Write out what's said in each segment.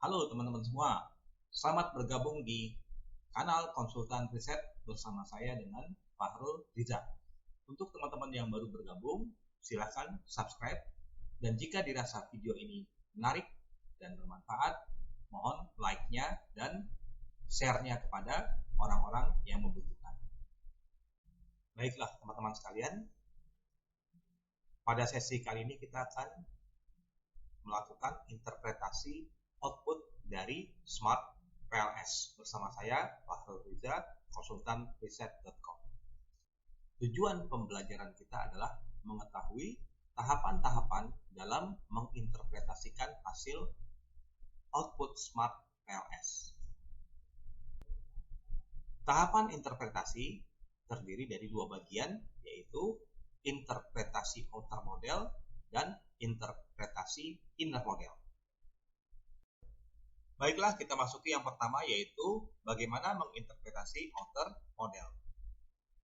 Halo teman-teman semua, selamat bergabung di kanal Konsultan Riset bersama saya dengan Fahrul Riza. Untuk teman-teman yang baru bergabung, silakan subscribe, dan jika dirasa video ini menarik dan bermanfaat, mohon like-nya dan share-nya kepada orang-orang yang membutuhkan. Baiklah teman-teman sekalian, pada sesi kali ini kita akan melakukan interpretasi output dari Smart PLS bersama saya, Fahrul Riza, konsultanriset.com. Tujuan pembelajaran kita adalah mengetahui tahapan-tahapan dalam menginterpretasikan hasil output Smart PLS. Tahapan interpretasi terdiri dari dua bagian, yaitu interpretasi outer model dan interpretasi inner model. Baiklah, kita masuki yang pertama, yaitu bagaimana menginterpretasi outer model.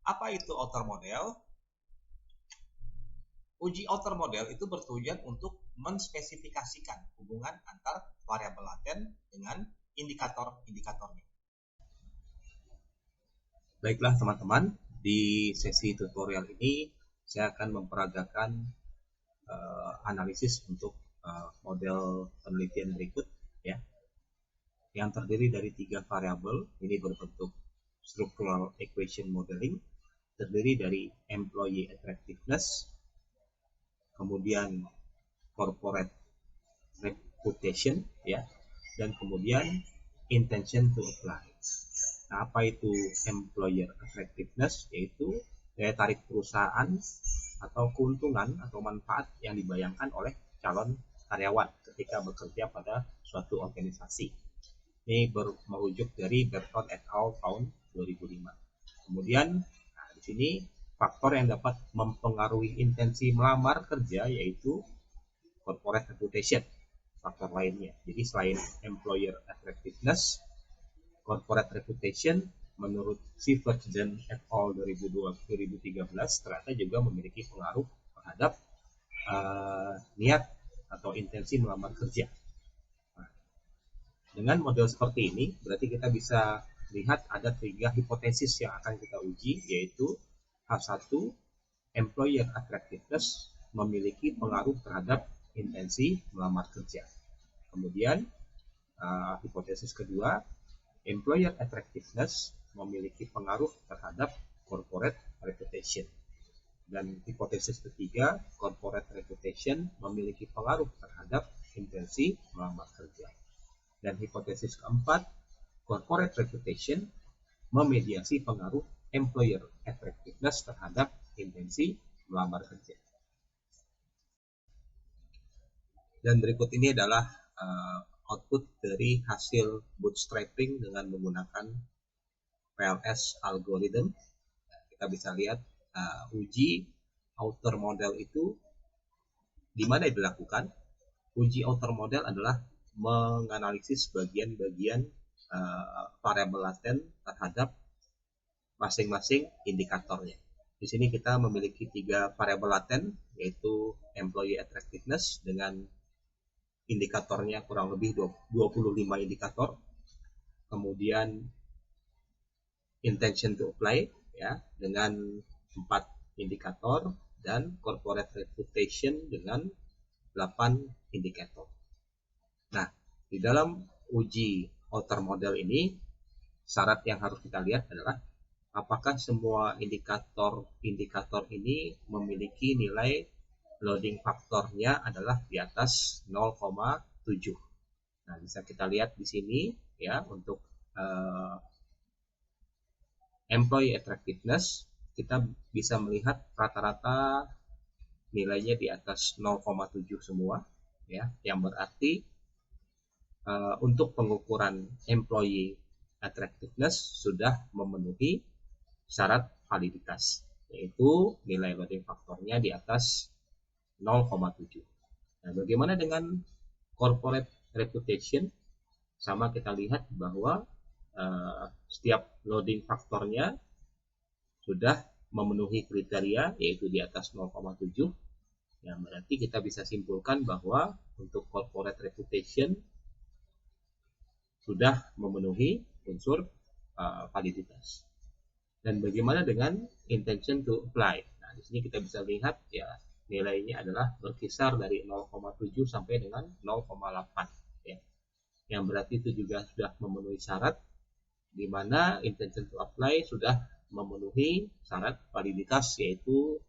Apa itu outer model? Uji outer model itu bertujuan untuk menspesifikasikan hubungan antar variabel laten dengan indikator-indikatornya. Baiklah teman-teman, di sesi tutorial ini saya akan memperagakan analisis untuk model penelitian berikut, ya, yang terdiri dari 3 variabel. Ini berbentuk structural equation modeling, terdiri dari employee attractiveness, kemudian corporate reputation, ya, dan kemudian intention to apply. Nah, apa itu employer attractiveness? Yaitu daya tarik perusahaan atau keuntungan atau manfaat yang dibayangkan oleh calon karyawan ketika bekerja pada suatu organisasi. Ini merujuk dari Berton et al. Tahun 2005. Kemudian, di sini faktor yang dapat mempengaruhi intensi melamar kerja yaitu corporate reputation, faktor lainnya. Jadi selain employer attractiveness, corporate reputation menurut Sievertsen et al. 2013 ternyata juga memiliki pengaruh terhadap niat atau intensi melamar kerja. Nah, dengan model seperti ini, berarti kita bisa lihat ada 3 hipotesis yang akan kita uji, yaitu H1, employer attractiveness memiliki pengaruh terhadap intensi melamar kerja. Kemudian hipotesis kedua, employer attractiveness memiliki pengaruh terhadap corporate reputation. Dan hipotesis ketiga, corporate reputation memiliki pengaruh terhadap intensi melamar kerja. Dan hipotesis keempat, corporate reputation memediasi pengaruh employer attractiveness terhadap intensi melamar kerja. Dan berikut ini adalah output dari hasil bootstrapping dengan menggunakan PLS algorithm. Kita bisa lihat uji outer model itu di mana dilakukan. Uji outer model adalah menganalisis bagian-bagian variabel laten terhadap masing-masing indikatornya. Di sini kita memiliki 3 variabel laten, yaitu employee attractiveness dengan indikatornya kurang lebih 25 indikator. Kemudian intention to apply, ya, dengan 4 indikator, dan corporate reputation dengan 8 indikator. Nah, di dalam uji outer model ini, syarat yang harus kita lihat adalah apakah semua indikator ini memiliki nilai loading faktornya adalah di atas 0,7. Nah, bisa kita lihat di sini, ya, untuk employee attractiveness, kita bisa melihat rata-rata nilainya di atas 0,7 semua, ya, yang berarti untuk pengukuran employee attractiveness sudah memenuhi syarat validitas, yaitu nilai loading faktornya di atas 0,7. Nah, bagaimana dengan corporate reputation? Sama, kita lihat bahwa setiap loading faktornya sudah memenuhi kriteria, yaitu di atas 0,7. Yang berarti kita bisa simpulkan bahwa untuk corporate reputation sudah memenuhi unsur validitas. Dan bagaimana dengan intention to apply? Nah, di sini kita bisa lihat ya nilainya adalah berkisar dari 0,7 sampai dengan 0,8 ya. Yang berarti itu juga sudah memenuhi syarat, di mana intention to apply sudah memenuhi syarat validitas, yaitu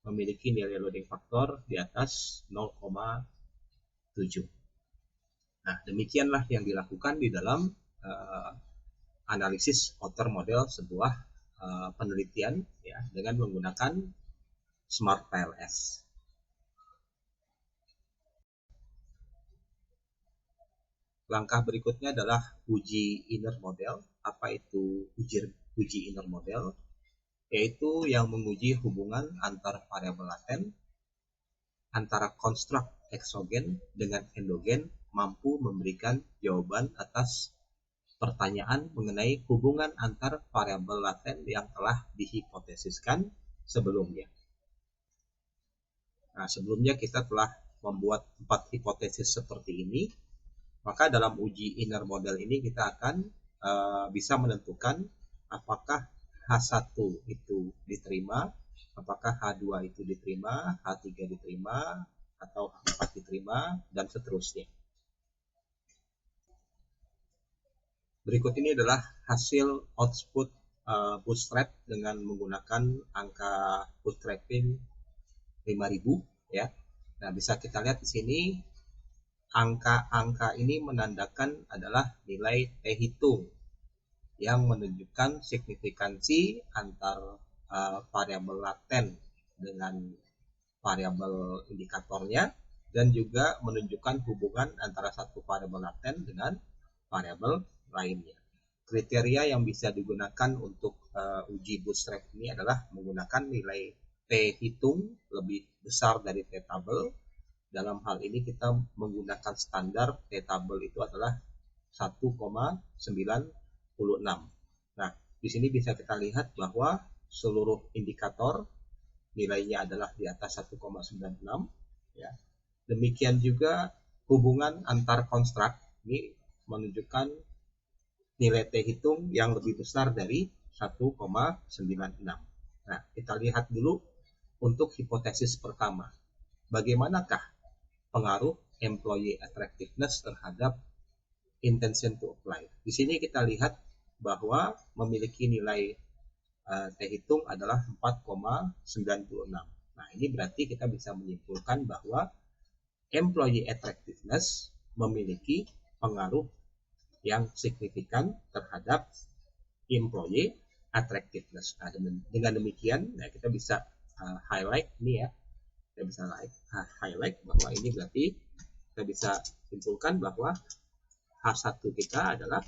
memiliki nilai loading factor di atas 0,7. Nah, demikianlah yang dilakukan di dalam analisis outer model sebuah penelitian ya, dengan menggunakan Smart PLS. Langkah berikutnya adalah uji inner model. Apa itu uji inner model? Yaitu yang menguji hubungan antar variabel laten, antara konstruk eksogen dengan endogen mampu memberikan jawaban atas pertanyaan mengenai hubungan antar variabel laten yang telah dihipotesiskan sebelumnya. Nah, sebelumnya kita telah membuat 4 hipotesis seperti ini. Maka dalam uji inner model ini kita akan bisa menentukan apakah H1 itu diterima, apakah H2 itu diterima, H3 diterima, atau H4 diterima, dan seterusnya. Berikut ini adalah hasil output bootstrap dengan menggunakan angka bootstrapping 5000 ya. Nah, bisa kita lihat di sini angka-angka ini menandakan adalah nilai T hitung yang menunjukkan signifikansi antar variabel laten dengan variabel indikatornya, dan juga menunjukkan hubungan antara satu variabel laten dengan variabel lainnya. Kriteria yang bisa digunakan untuk uji bootstrap ini adalah menggunakan nilai T hitung lebih besar dari T tabel. Dalam hal ini kita menggunakan standar T tabel itu adalah 1,96. Nah, di sini bisa kita lihat bahwa seluruh indikator nilainya adalah di atas 1,96 ya. Demikian juga hubungan antar konstruk ini menunjukkan nilai T hitung yang lebih besar dari 1,96. Nah, kita lihat dulu untuk hipotesis pertama. Bagaimanakah pengaruh employee attractiveness terhadap intention to apply? Di sini kita lihat bahwa memiliki nilai T hitung adalah 4,96. Nah, ini berarti kita bisa menyimpulkan bahwa employee attractiveness memiliki pengaruh yang signifikan terhadap employee attractiveness. Nah, dengan demikian, nah, kita bisa highlight ini ya. Kita bisa highlight bahwa ini berarti kita bisa simpulkan bahwa H1 kita adalah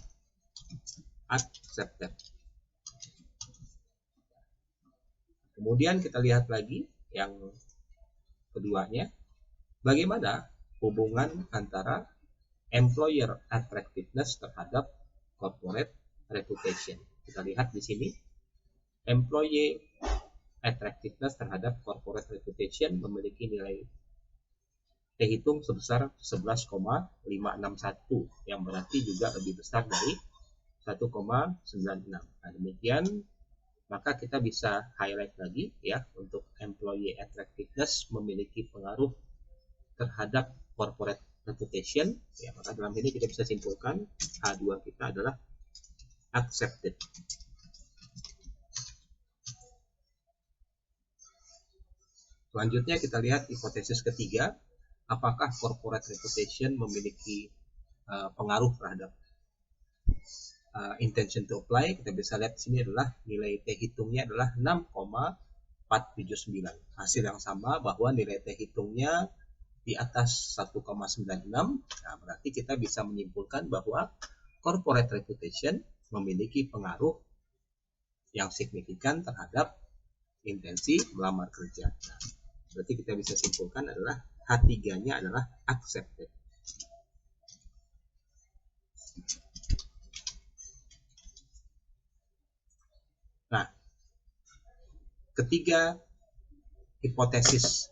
accepted. Kemudian kita lihat lagi yang keduanya, bagaimana hubungan antara employer attractiveness terhadap corporate reputation. Kita lihat di sini, employee attractiveness terhadap corporate reputation memiliki nilai T hitung sebesar 11,561, yang berarti juga lebih besar dari 1,96. Nah, demikian maka kita bisa highlight lagi ya, untuk employee attractiveness memiliki pengaruh terhadap corporate reputation ya. Maka dalam ini kita bisa simpulkan H2 kita adalah accepted. Selanjutnya kita lihat hipotesis ketiga, apakah corporate reputation memiliki pengaruh terhadap intention to apply. Kita bisa lihat di sini adalah nilai T hitungnya adalah 6,479. Hasil yang sama bahwa nilai T hitungnya di atas 1,96. Nah, berarti kita bisa menyimpulkan bahwa corporate reputation memiliki pengaruh yang signifikan terhadap intensi melamar kerja. Nah, berarti kita bisa simpulkan adalah H3-nya adalah accepted. Nah, ketiga hipotesis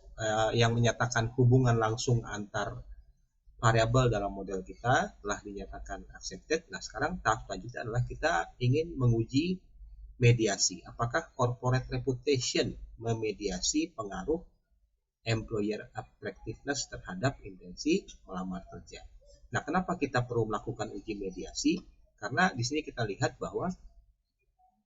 yang menyatakan hubungan langsung antar variabel dalam model kita telah dinyatakan accepted. Nah, sekarang tahap selanjutnya adalah kita ingin menguji mediasi. Apakah corporate reputation memediasi pengaruh employer attractiveness terhadap intensi melamar kerja. Nah, kenapa kita perlu melakukan uji mediasi? Karena di sini kita lihat bahwa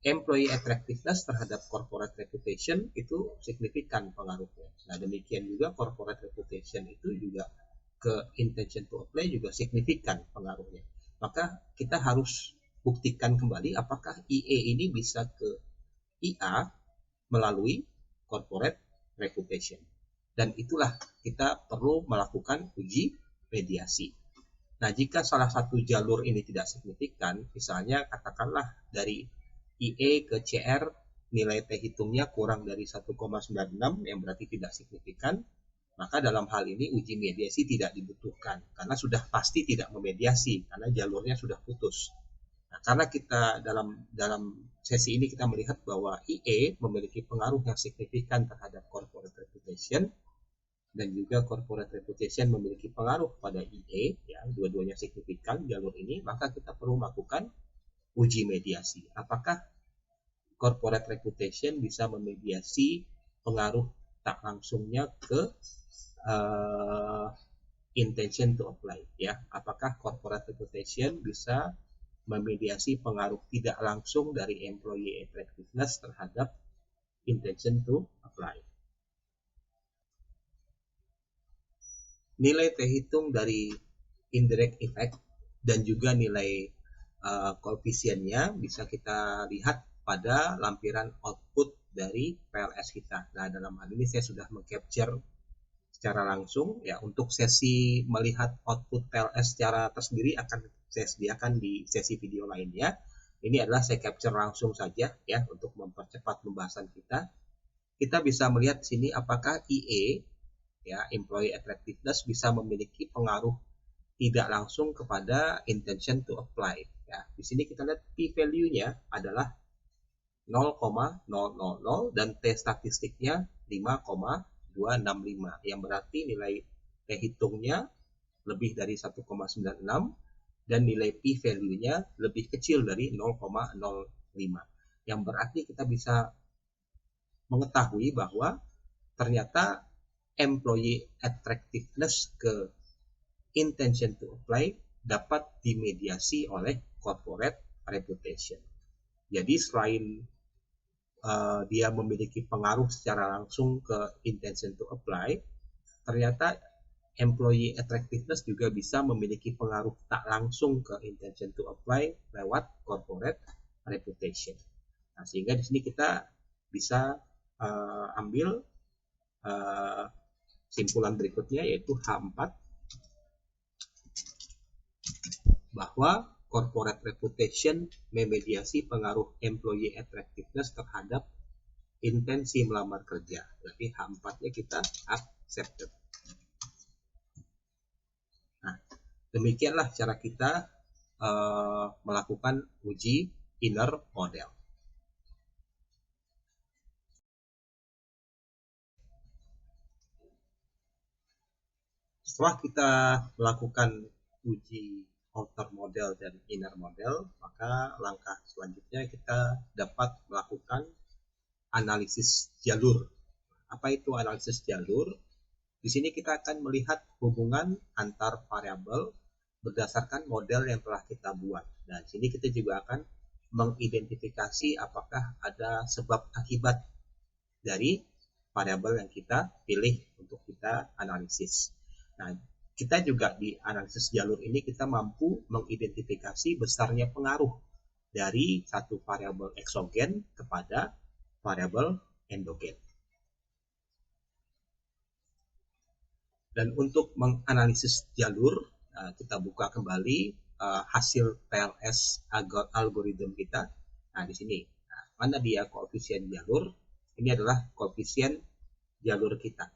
employee attractiveness terhadap corporate reputation itu signifikan pengaruhnya. Nah, demikian juga corporate reputation itu juga ke intention to apply juga signifikan pengaruhnya. Maka kita harus buktikan kembali apakah IE ini bisa ke IA melalui corporate reputation. Dan itulah kita perlu melakukan uji mediasi. Nah, jika salah satu jalur ini tidak signifikan, misalnya katakanlah dari IE ke CR nilai T hitungnya kurang dari 1,96 yang berarti tidak signifikan, maka dalam hal ini uji mediasi tidak dibutuhkan karena sudah pasti tidak memediasi karena jalurnya sudah putus. Nah, karena kita dalam sesi ini kita melihat bahwa IE memiliki pengaruh yang signifikan terhadap corporate reputation dan juga corporate reputation memiliki pengaruh pada IE, ya, dua-duanya signifikan jalur ini, maka kita perlu melakukan uji mediasi. Apakah corporate reputation bisa memediasi pengaruh tak langsungnya ke intention to apply, ya? Apakah corporate reputation bisa memediasi pengaruh tidak langsung dari employee attractiveness terhadap intention to apply? Nilai T hitung dari indirect effect dan juga nilai koefisiennya bisa kita lihat pada lampiran output dari PLS kita. Nah, dalam hal ini saya sudah mengcapture secara langsung, ya. Untuk sesi melihat output PLS secara tersendiri akan saya sediakan di sesi video lainnya. Ini adalah saya capture langsung saja, ya, untuk mempercepat pembahasan kita. Kita bisa melihat sini apakah IE, ya, employee attractiveness, bisa memiliki pengaruh tidak langsung kepada intention to apply, ya. Di sini kita lihat P value-nya adalah 0,000 dan T statistiknya 5,265 yang berarti nilai T hitungnya lebih dari 1,96 dan nilai P value-nya lebih kecil dari 0,05 yang berarti kita bisa mengetahui bahwa ternyata employee attractiveness ke intention to apply dapat dimediasi oleh corporate reputation. Jadi selain dia memiliki pengaruh secara langsung ke intention to apply, ternyata employee attractiveness juga bisa memiliki pengaruh tak langsung ke intention to apply lewat corporate reputation. Nah, sehingga di sini kita bisa ambil simpulan berikutnya, yaitu H4, bahwa corporate reputation memediasi pengaruh employee attractiveness terhadap intensi melamar kerja. Berarti H4-nya kita accepted. Nah, demikianlah cara kita melakukan uji inner model. Setelah kita melakukan uji outer model dan inner model, maka langkah selanjutnya kita dapat melakukan analisis jalur. Apa itu analisis jalur? Di sini kita akan melihat hubungan antar variabel berdasarkan model yang telah kita buat. Dan di sini kita juga akan mengidentifikasi apakah ada sebab akibat dari variabel yang kita pilih untuk kita analisis. Nah, kita juga di analisis jalur ini kita mampu mengidentifikasi besarnya pengaruh dari satu variabel eksogen kepada variabel endogen. Dan untuk menganalisis jalur, kita buka kembali hasil PLS algoritma kita. Nah, di sini, mana dia koefisien jalur? Ini adalah koefisien jalur kita.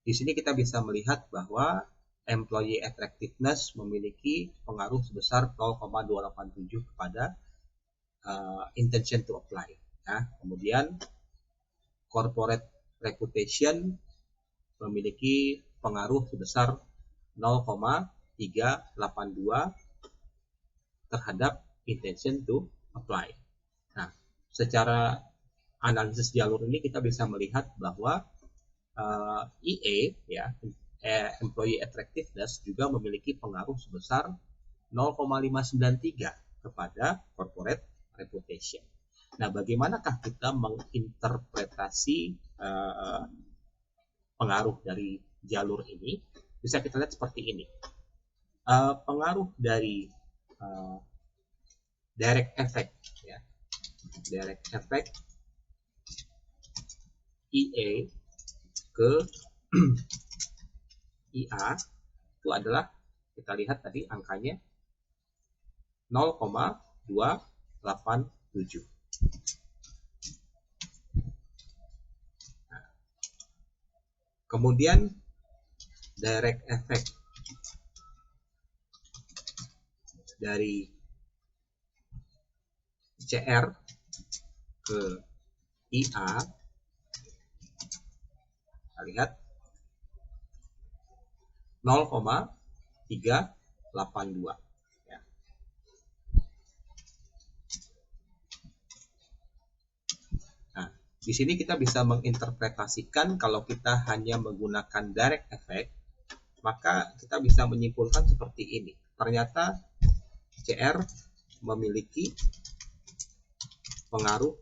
Di sini kita bisa melihat bahwa employee attractiveness memiliki pengaruh sebesar 0,287 kepada intention to apply. Nah, kemudian corporate reputation memiliki pengaruh sebesar 0,3 0,382 terhadap intention to apply. Nah, secara analisis jalur ini kita bisa melihat bahwa EA ya, Employee Attractiveness juga memiliki pengaruh sebesar 0,593 kepada corporate reputation. Nah, bagaimanakah kita menginterpretasi pengaruh dari jalur ini? Bisa kita lihat seperti ini. Pengaruh dari direct effect ya, direct effect EA ke IA itu adalah, kita lihat tadi angkanya 0,287. Nah, kemudian direct effect dari CR ke IA, kita lihat 0,382 ya. Nah, di sini kita bisa menginterpretasikan kalau kita hanya menggunakan direct effect, maka kita bisa menyimpulkan seperti ini. Ternyata CR memiliki pengaruh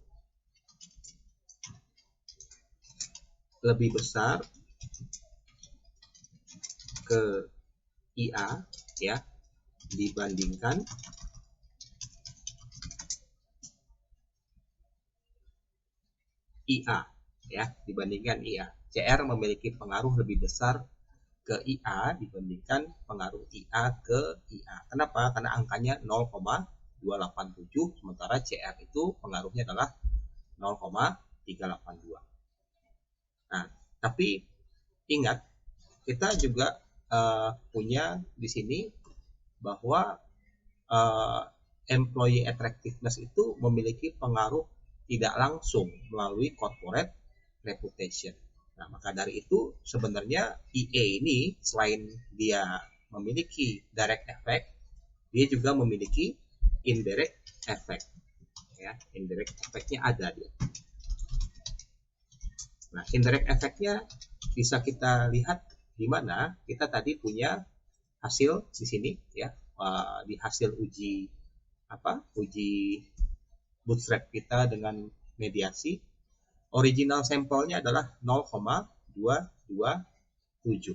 lebih besar ke IA ya dibandingkan IA ya, dibandingkan IA. CR memiliki pengaruh lebih besar ke IA dibandingkan pengaruh IA ke IA. Kenapa? Karena angkanya 0,287 sementara CR itu pengaruhnya adalah 0,382. Nah, tapi ingat kita juga punya di sini bahwa employee attractiveness itu memiliki pengaruh tidak langsung melalui corporate reputation. Nah, maka dari itu sebenarnya EA ini selain dia memiliki direct effect, dia juga memiliki indirect effect. Ya, indirect effect-nya ada dia. Nah, indirect effect-nya bisa kita lihat di mana kita tadi punya hasil di sini ya, di hasil uji bootstrap kita dengan mediasi. Original sampelnya adalah 0,227.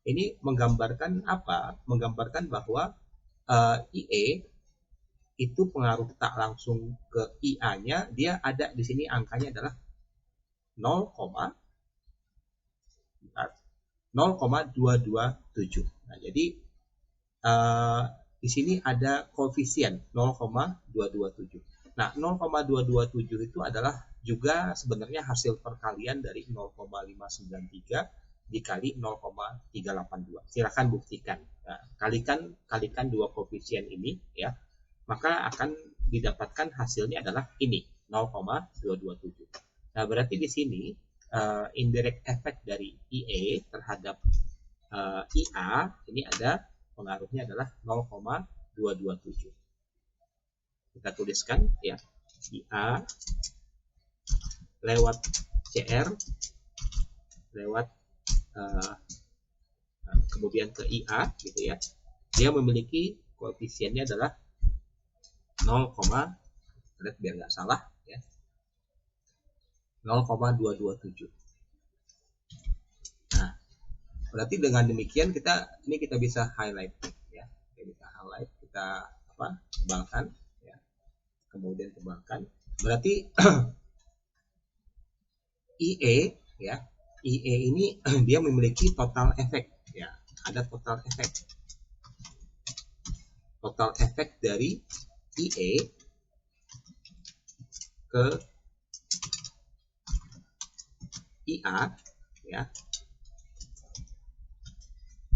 Ini menggambarkan apa? Menggambarkan bahwa EA itu pengaruh tak langsung ke IA-nya, dia ada di sini angkanya adalah 0,227. Nah, jadi di sini ada koefisien 0,227. Nah, 0,227 itu adalah juga sebenarnya hasil perkalian dari 0,593 dikali 0,382. Silakan buktikan. Nah, kalikan dua koefisien ini ya, maka akan didapatkan hasilnya adalah ini 0,227. Nah, berarti di sini indirect effect dari EA terhadap IA ini ada pengaruhnya adalah 0,227. Kita tuliskan ya, IA lewat CR lewat kemudian ke IA gitu ya, dia memiliki koefisiennya adalah 0, biar nggak salah ya, 0,227. Nah, berarti dengan demikian kita bisa highlight ya, kita kembangkan ya, kemudian kembangkan. Berarti EA ya, EA ini dia memiliki total efek ya, ada total efek dari EA ke IA ya,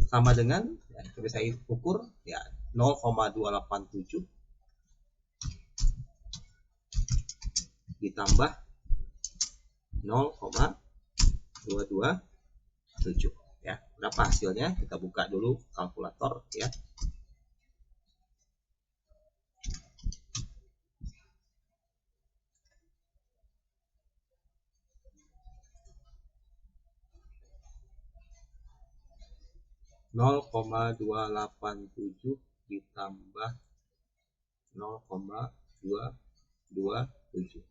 sama dengan ya, bisa ukur ya 0,287 ditambah 0,227. Ya, berapa hasilnya? Kita buka dulu kalkulator ya. Nol koma 287 ditambah 0,227.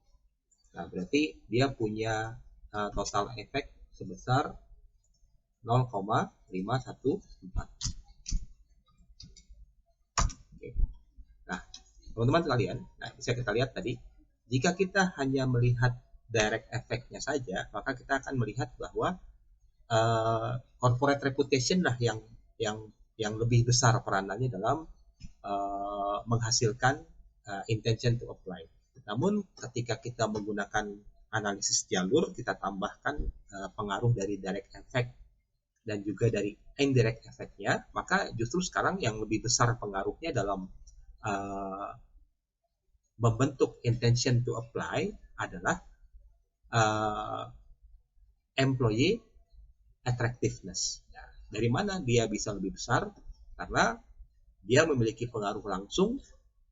Nah, berarti dia punya total efek sebesar 0,514. Oke. Nah, teman-teman sekalian, bisa kita lihat tadi, jika kita hanya melihat direct efeknya saja, maka kita akan melihat bahwa corporate reputation lah yang lebih besar peranannya dalam menghasilkan intention to apply. Namun ketika kita menggunakan analisis jalur, kita tambahkan pengaruh dari direct effect dan juga dari indirect effect-nya, maka justru sekarang yang lebih besar pengaruhnya dalam membentuk intention to apply adalah employee attractiveness. Nah, dari mana dia bisa lebih besar? Karena dia memiliki pengaruh langsung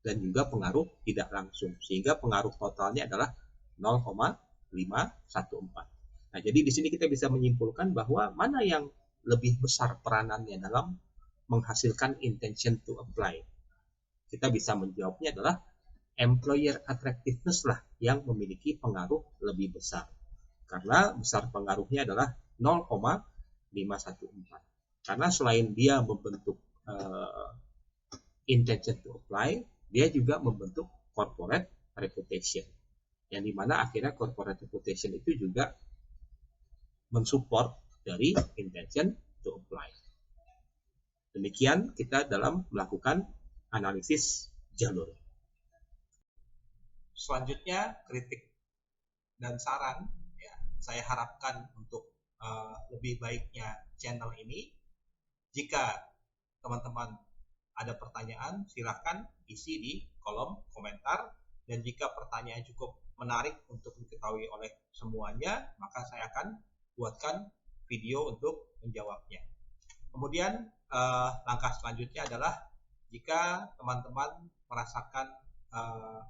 dan juga pengaruh tidak langsung, sehingga pengaruh totalnya adalah 0,514. Nah, jadi di sini kita bisa menyimpulkan bahwa mana yang lebih besar peranannya dalam menghasilkan intention to apply. Kita bisa menjawabnya adalah employer attractiveness lah yang memiliki pengaruh lebih besar. Karena besar pengaruhnya adalah 0,514. Karena selain dia membentuk intention to apply, dia juga membentuk corporate reputation. Yang dimana akhirnya corporate reputation itu juga mensupport dari intention to apply. Demikian kita dalam melakukan analisis jalur. Selanjutnya kritik dan saran. Ya, saya harapkan untuk lebih baiknya channel ini. Jika teman-teman ada pertanyaan, silakan isi di kolom komentar. Dan jika pertanyaan cukup menarik untuk diketahui oleh semuanya, maka saya akan buatkan video untuk menjawabnya. Kemudian langkah selanjutnya adalah jika teman-teman merasakan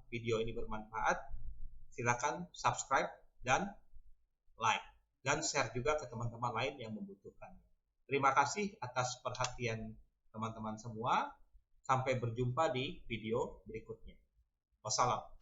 video ini bermanfaat, silakan subscribe dan like, dan share juga ke teman-teman lain yang membutuhkan. Terima kasih atas perhatian teman-teman semua. Sampai berjumpa di video berikutnya. Wassalam.